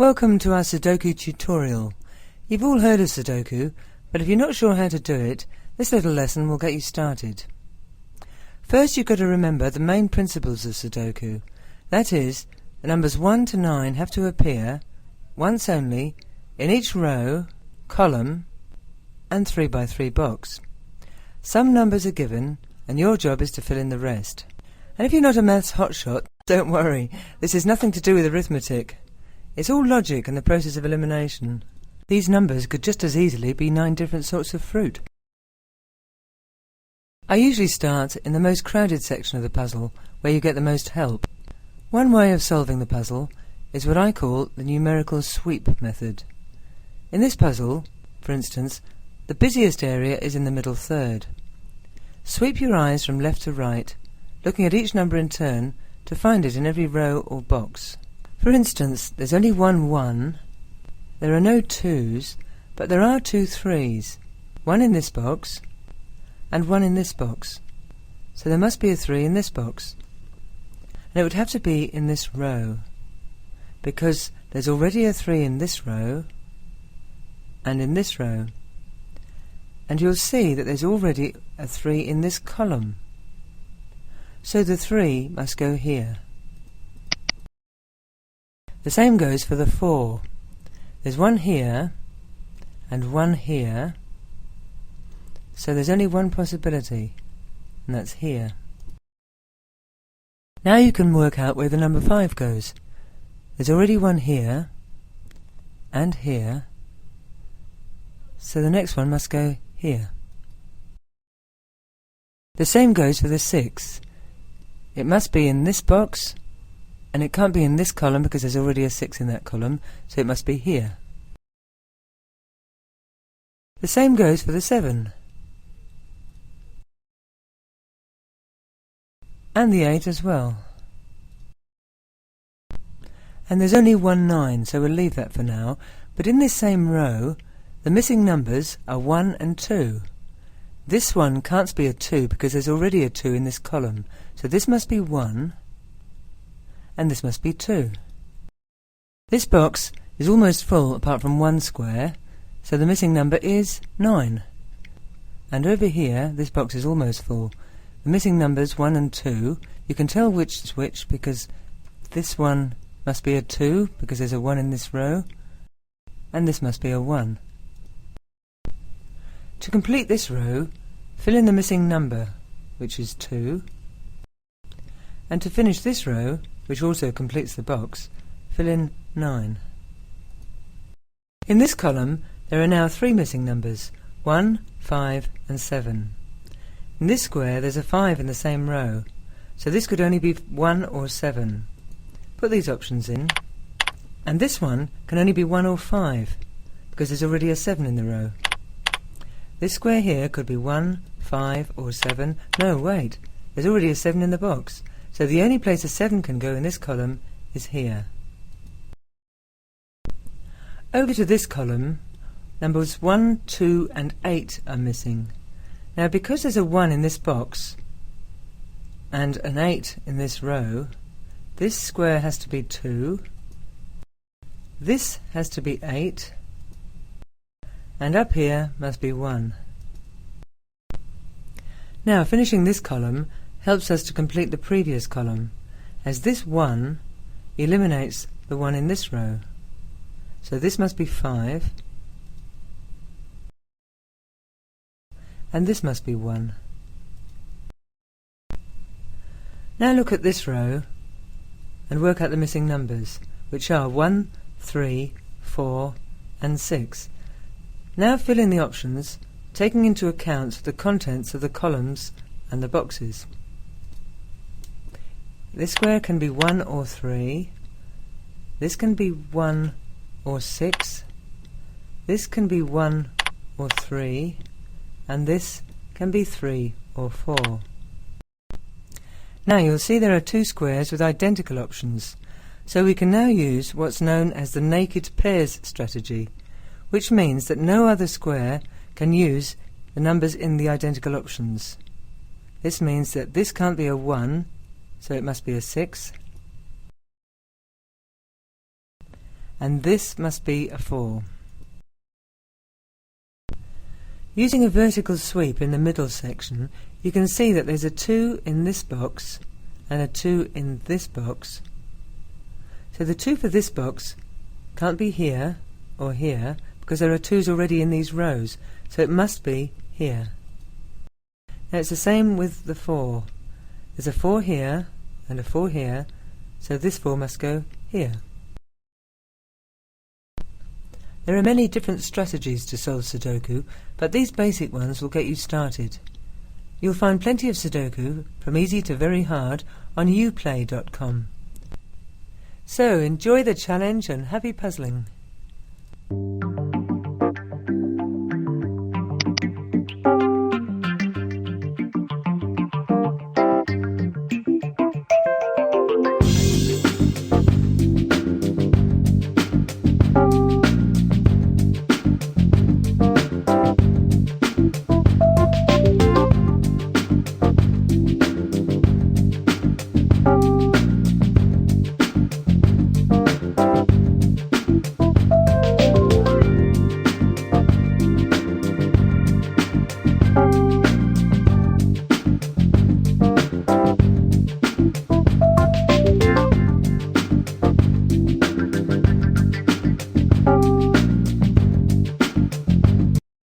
Welcome to our Sudoku tutorial. You've all heard of Sudoku, but if you're not sure how to do it, this little lesson will get you started. First, you've got to remember the main principles of Sudoku. That is, the numbers 1 to 9 have to appear, once only, in each row, column, and 3 by 3 box. Some numbers are given, and your job is to fill in the rest. And if you're not a maths hotshot, don't worry, this has nothing to do with arithmetic. It's all logic and the process of elimination. These numbers could just as easily be 9 different sorts of fruit. I usually start in the most crowded section of the puzzle, where you get the most help. One way of solving the puzzle is what I call the numerical sweep method. In this puzzle, for instance, the busiest area is in the middle third. Sweep your eyes from left to right, looking at each number in turn to find it in every row or box. For instance, there's only one 1, there are no 2s, but there are 2 3s, one in this box and one in this box. So there must be a 3 in this box. And it would have to be in this row, because there's already a 3 in this row and in this row. And you'll see that there's already a 3 in this column. So the 3 must go here. The same goes for the 4. There's one here and one here, so there's only one possibility, and that's here. Now you can work out where the number 5 goes. There's already one here and here, so the next one must go here. The same goes for the 6. It must be in this box, and it can't be in this column because there's already a 6 in that column, so it must be here. The same goes for the 7. And the 8 as well. And there's only one 9, so we'll leave that for now, but in this same row, the missing numbers are 1 and 2. This one can't be a 2 because there's already a 2 in this column, so this must be 1, and this must be 2. This box is almost full apart from one square, so the missing number is 9. And over here, this box is almost full. The missing numbers 1 and 2, you can tell which is which because this one must be a 2 because there's a 1 in this row, and this must be a 1. To complete this row, fill in the missing number, which is 2, and to finish this row, which also completes the box, fill in 9. In this column, there are now 3 missing numbers, 1, 5 and 7. In this square, there's a 5 in the same row, so this could only be 1 or 7. Put these options in, and this one can only be 1 or 5, because there's already a 7 in the row. This square here could be 1, 5 or 7. No, wait, there's already a 7 in the box. So the only place a 7 can go in this column is here. Over to this column, numbers 1, 2 and 8 are missing. Now because there's a 1 in this box and an 8 in this row, this square has to be 2, this has to be 8, and up here must be 1. Now finishing this column helps us to complete the previous column, as this 1 eliminates the 1 in this row. So this must be 5, and this must be 1. Now look at this row and work out the missing numbers, which are 1, 3, 4 and 6. Now fill in the options, taking into account the contents of the columns and the boxes. This square can be 1 or 3, this can be 1 or 6, this can be 1 or 3, and this can be 3 or 4. Now you'll see there are 2 squares with identical options, so we can now use what's known as the naked pairs strategy, which means that no other square can use the numbers in the identical options. This means that this can't be a 1, so it must be a 6, and this must be a 4. Using a vertical sweep in the middle section, you can see that there's a 2 in this box and a 2 in this box. So the 2 for this box can't be here or here because there are 2's already in these rows, so it must be here. Now it's the same with the 4. There's a 4 here and a 4 here, so this 4 must go here. There are many different strategies to solve Sudoku, but these basic ones will get you started. You'll find plenty of Sudoku, from easy to very hard, on uplay.com. So enjoy the challenge and happy puzzling!